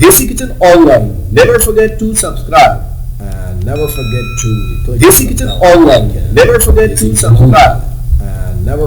Desi Kitchen Online. Never forget to subscribe. And never forget to click Desi Kitchen Online. Never forget to subscribe. And never